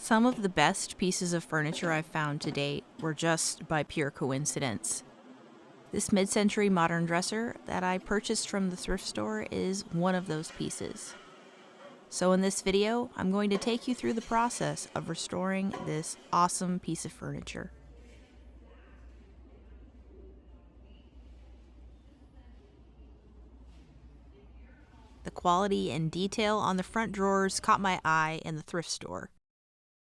Some of the best pieces of furniture I've found to date were just by pure coincidence. This mid-century modern dresser that I purchased from the thrift store is one of those pieces. So in this video, I'm going to take you through the process of restoring this awesome piece of furniture. The quality and detail on the front drawers caught my eye in the thrift store.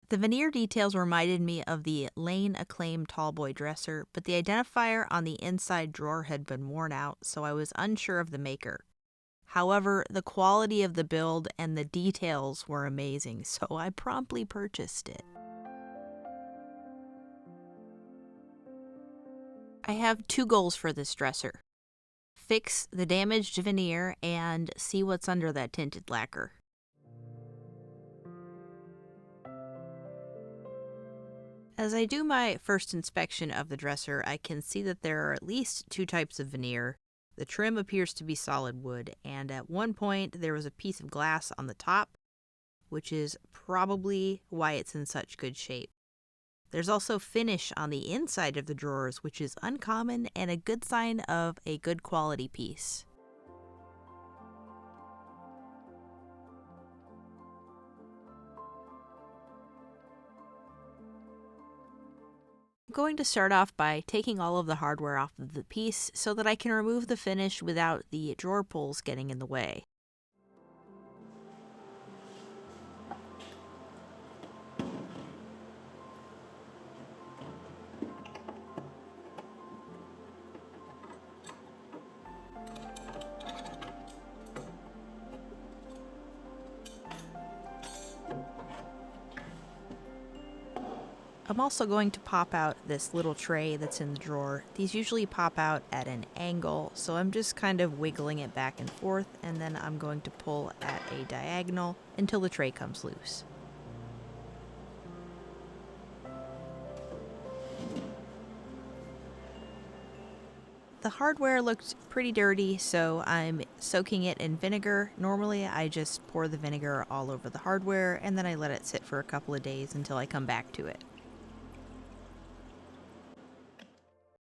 The veneer details reminded me of the Lane Acclaim Tallboy dresser, but the identifier on the inside drawer had been worn out, so I was unsure of the maker. However, the quality of the build and the details were amazing, so I promptly purchased it. I have two goals for this dresser: fix the damaged veneer and see what's under that tinted lacquer. As I do my first inspection of the dresser, I can see that there are at least two types of veneer. The trim appears to be solid wood, and at one point there was a piece of glass on the top, which is probably why it's in such good shape. There's also finish on the inside of the drawers, which is uncommon and a good sign of a good quality piece. I'm going to start off by taking all of the hardware off of the piece so that I can remove the finish without the drawer pulls getting in the way. I'm also going to pop out this little tray that's in the drawer. These usually pop out at an angle, so I'm just kind of wiggling it back and forth, and then I'm going to pull at a diagonal until the tray comes loose. The hardware looked pretty dirty, so I'm soaking it in vinegar. Normally I just pour the vinegar all over the hardware and then I let it sit for a couple of days until I come back to it.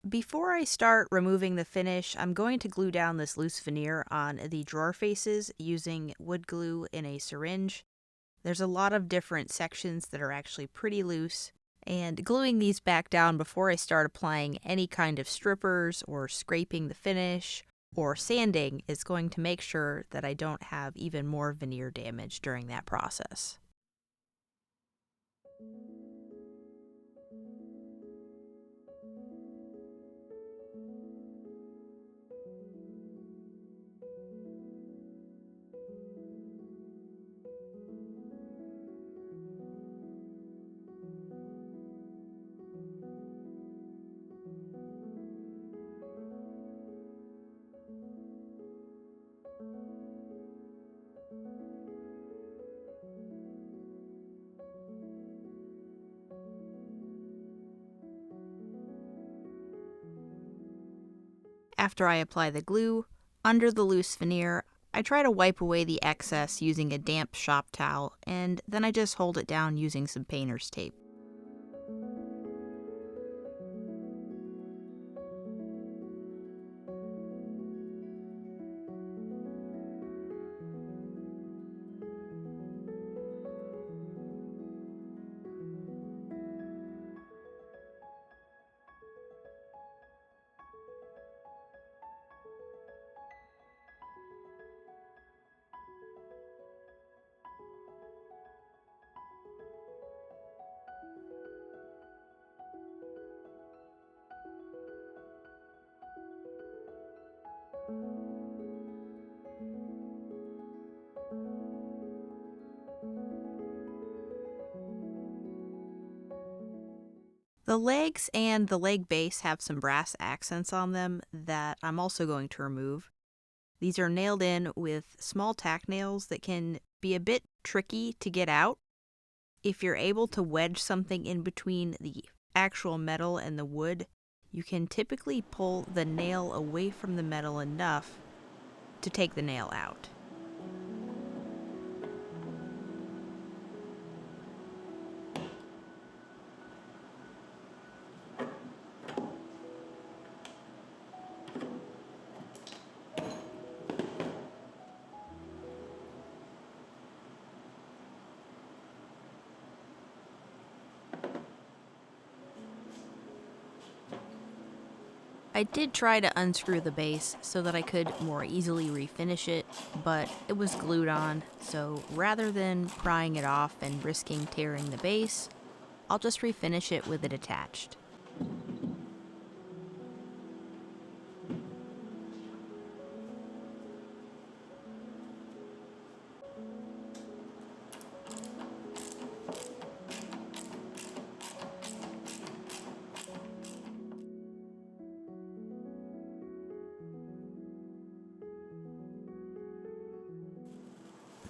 Before I start removing the finish, I'm going to glue down this loose veneer on the drawer faces using wood glue in a syringe. There's a lot of different sections that are actually pretty loose, and gluing these back down before I start applying any kind of strippers or scraping the finish or sanding is going to make sure that I don't have even more veneer damage during that process. After I apply the glue, under the loose veneer, I try to wipe away the excess using a damp shop towel, and then I just hold it down using some painter's tape. The legs and the leg base have some brass accents on them that I'm also going to remove. These are nailed in with small tack nails that can be a bit tricky to get out. If you're able to wedge something in between the actual metal and the wood, you can typically pull the nail away from the metal enough to take the nail out. I did try to unscrew the base so that I could more easily refinish it, but it was glued on, so rather than prying it off and risking tearing the base, I'll just refinish it with it attached.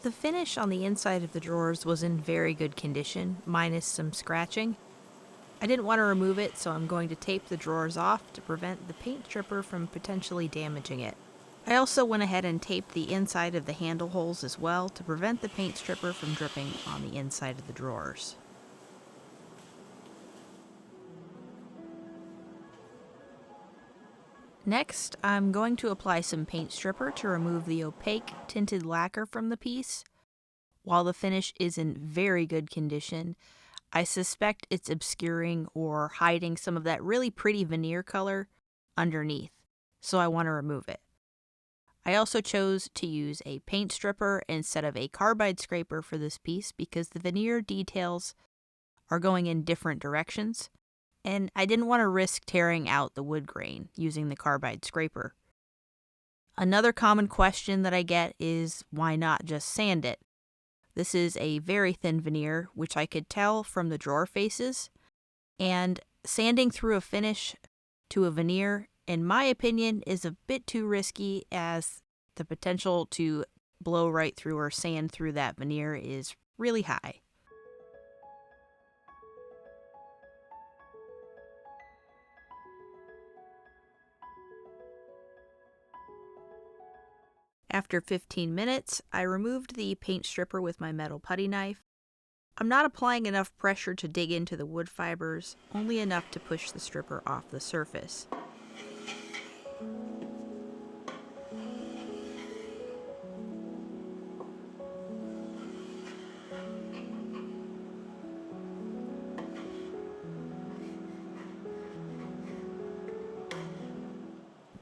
The finish on the inside of the drawers was in very good condition, minus some scratching. I didn't want to remove it, so I'm going to tape the drawers off to prevent the paint stripper from potentially damaging it. I also went ahead and taped the inside of the handle holes as well to prevent the paint stripper from dripping on the inside of the drawers. Next, I'm going to apply some paint stripper to remove the opaque tinted lacquer from the piece. While the finish is in very good condition, I suspect it's obscuring or hiding some of that really pretty veneer color underneath, so I want to remove it. I also chose to use a paint stripper instead of a carbide scraper for this piece because the veneer details are going in different directions, and I didn't want to risk tearing out the wood grain using the carbide scraper. Another common question that I get is why not just sand it? This is a very thin veneer, which I could tell from the drawer faces, and sanding through a finish to a veneer, in my opinion, is a bit too risky as the potential to blow right through or sand through that veneer is really high. After 15 minutes, I removed the paint stripper with my metal putty knife. I'm not applying enough pressure to dig into the wood fibers, only enough to push the stripper off the surface.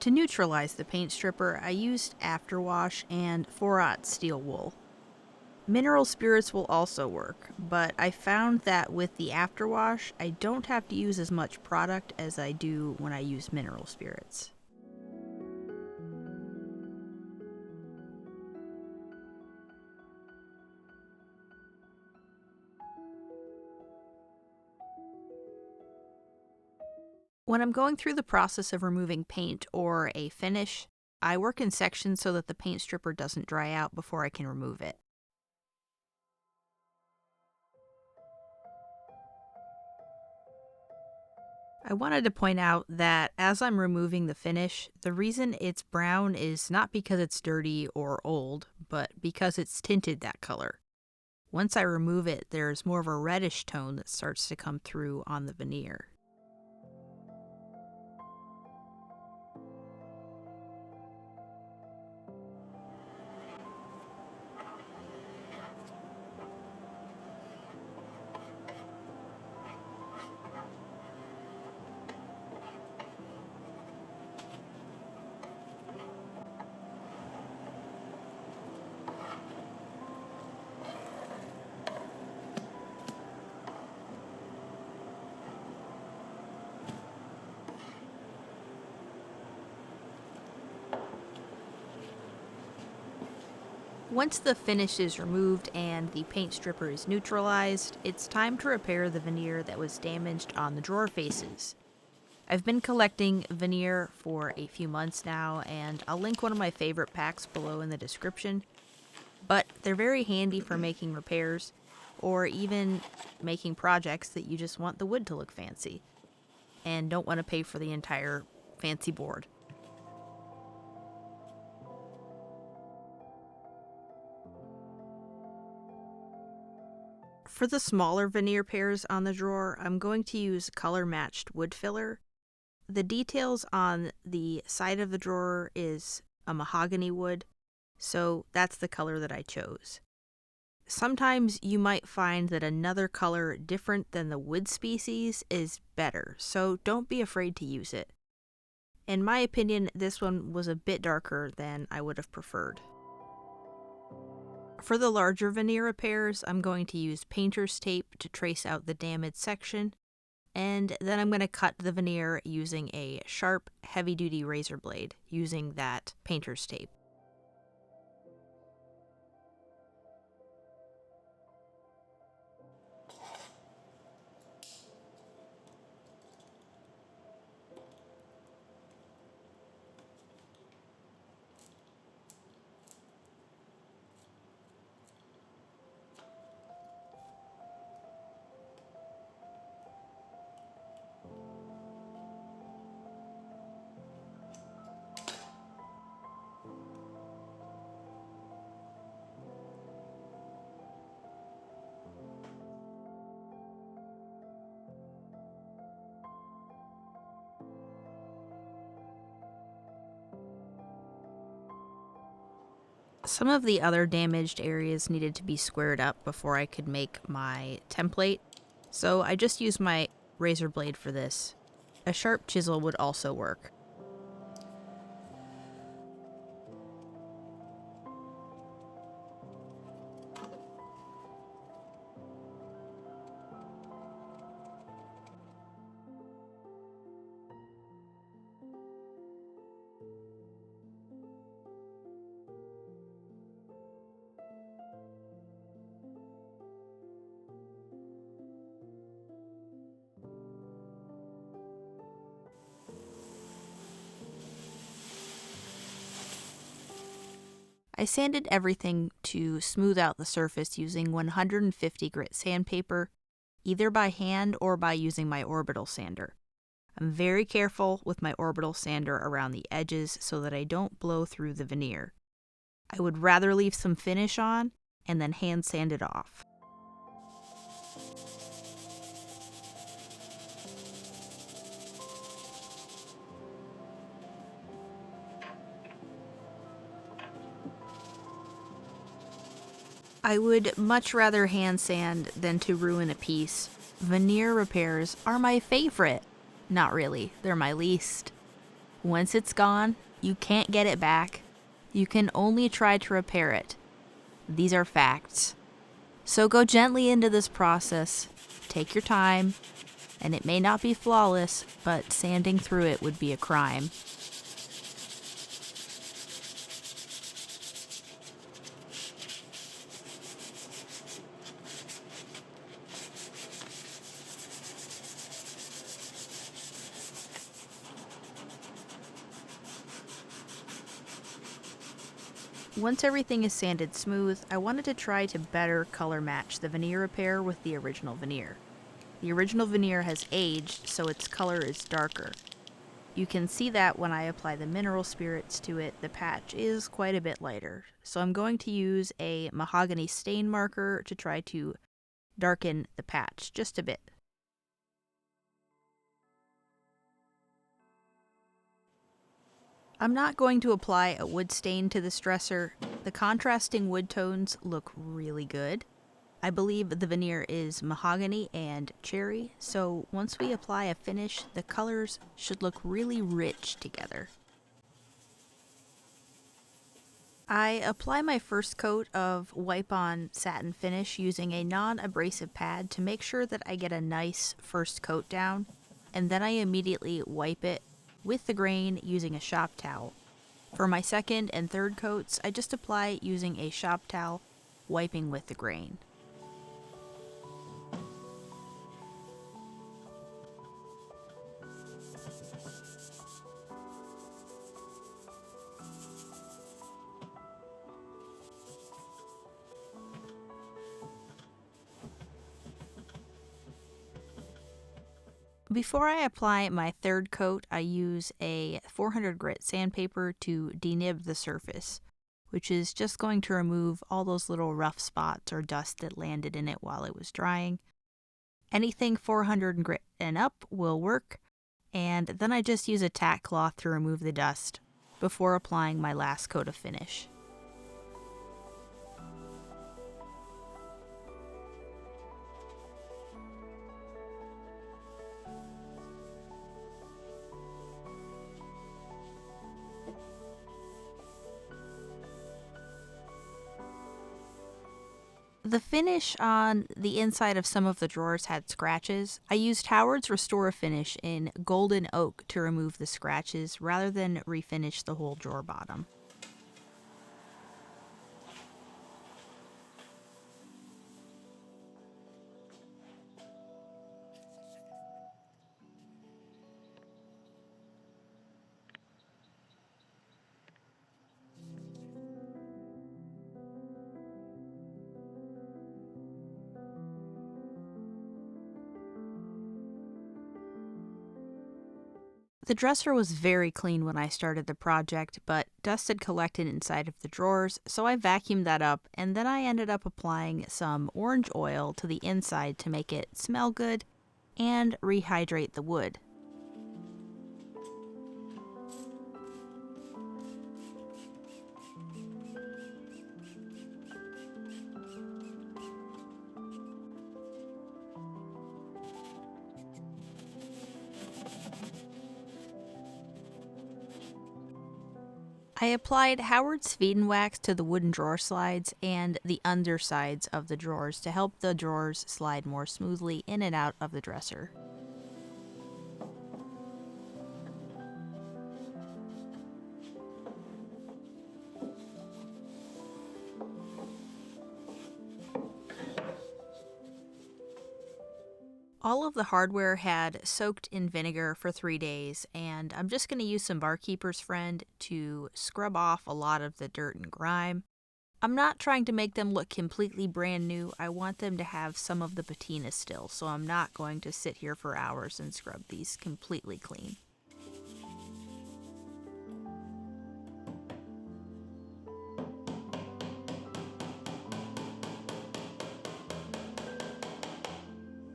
To neutralize the paint stripper, I used afterwash and 4/0 steel wool. Mineral spirits will also work, but I found that with the afterwash, I don't have to use as much product as I do when I use mineral spirits. When I'm going through the process of removing paint or a finish, I work in sections so that the paint stripper doesn't dry out before I can remove it. I wanted to point out that as I'm removing the finish, the reason it's brown is not because it's dirty or old, but because it's tinted that color. Once I remove it, there's more of a reddish tone that starts to come through on the veneer. Once the finish is removed and the paint stripper is neutralized, it's time to repair the veneer that was damaged on the drawer faces. I've been collecting veneer for a few months now, and I'll link one of my favorite packs below in the description, but they're very handy for making repairs or even making projects that you just want the wood to look fancy and don't want to pay for the entire fancy board. For the smaller veneer pairs on the drawer, I'm going to use color-matched wood filler. The details on the side of the drawer is a mahogany wood, so that's the color that I chose. Sometimes you might find that another color different than the wood species is better, so don't be afraid to use it. In my opinion, this one was a bit darker than I would have preferred. For the larger veneer repairs, I'm going to use painter's tape to trace out the damaged section, and then I'm going to cut the veneer using a sharp, heavy-duty razor blade using that painter's tape. Some of the other damaged areas needed to be squared up before I could make my template, so I just used my razor blade for this. A sharp chisel would also work. I sanded everything to smooth out the surface using 150 grit sandpaper, either by hand or by using my orbital sander. I'm very careful with my orbital sander around the edges so that I don't blow through the veneer. I would rather leave some finish on and then hand sand it off. I would much rather hand sand than to ruin a piece. Veneer repairs are my favorite. Not really, they're my least. Once it's gone, you can't get it back. You can only try to repair it. These are facts. So go gently into this process, take your time, and it may not be flawless, but sanding through it would be a crime. Once everything is sanded smooth, I wanted to try to better color match the veneer repair with the original veneer. The original veneer has aged, so its color is darker. You can see that when I apply the mineral spirits to it, the patch is quite a bit lighter. So I'm going to use a mahogany stain marker to try to darken the patch just a bit. I'm not going to apply a wood stain to this dresser. The contrasting wood tones look really good. I believe the veneer is mahogany and cherry, so once we apply a finish, the colors should look really rich together. I apply my first coat of wipe-on satin finish using a non-abrasive pad to make sure that I get a nice first coat down, and then I immediately wipe it with the grain using a shop towel. For my second and third coats, I just apply using a shop towel, wiping with the grain. Before I apply my third coat, I use a 400 grit sandpaper to denib the surface, which is just going to remove all those little rough spots or dust that landed in it while it was drying. Anything 400 grit and up will work, and then I just use a tack cloth to remove the dust before applying my last coat of finish. The finish on the inside of some of the drawers had scratches. I used Howard's Restore Finish in golden oak to remove the scratches rather than refinish the whole drawer bottom. The dresser was very clean when I started the project, but dust had collected inside of the drawers, so I vacuumed that up, and then I ended up applying some orange oil to the inside to make it smell good and rehydrate the wood. I applied Howard's Feed and Wax to the wooden drawer slides and the undersides of the drawers to help the drawers slide more smoothly in and out of the dresser. All of the hardware had soaked in vinegar for 3 days, and I'm just going to use some Barkeeper's Friend to scrub off a lot of the dirt and grime. I'm not trying to make them look completely brand new. I want them to have some of the patina still, so I'm not going to sit here for hours and scrub these completely clean.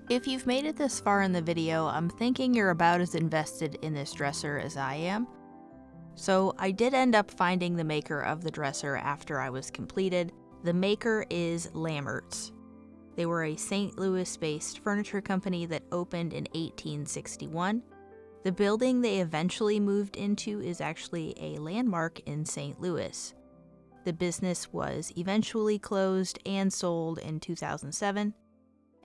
If you've made it this far in the video, I'm thinking you're about as invested in this dresser as I am. So I did end up finding the maker of the dresser after I was completed. The maker is Lammert's. They were a St. Louis-based furniture company that opened in 1861. The building they eventually moved into is actually a landmark in St. Louis. The business was eventually closed and sold in 2007,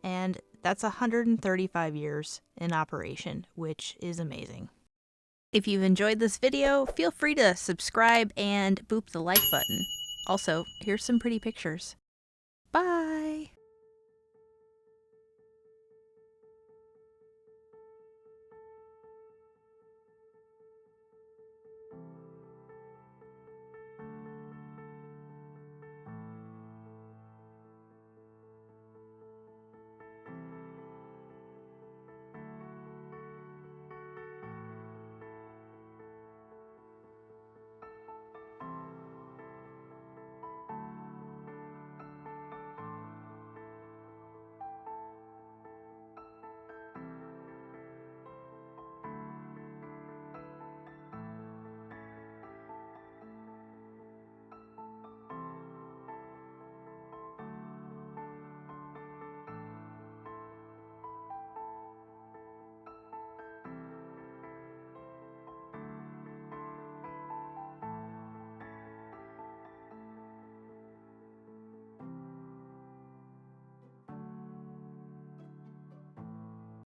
and that's 135 years in operation, which is amazing. If you've enjoyed this video, feel free to subscribe and boop the like button. Also, here's some pretty pictures. Bye!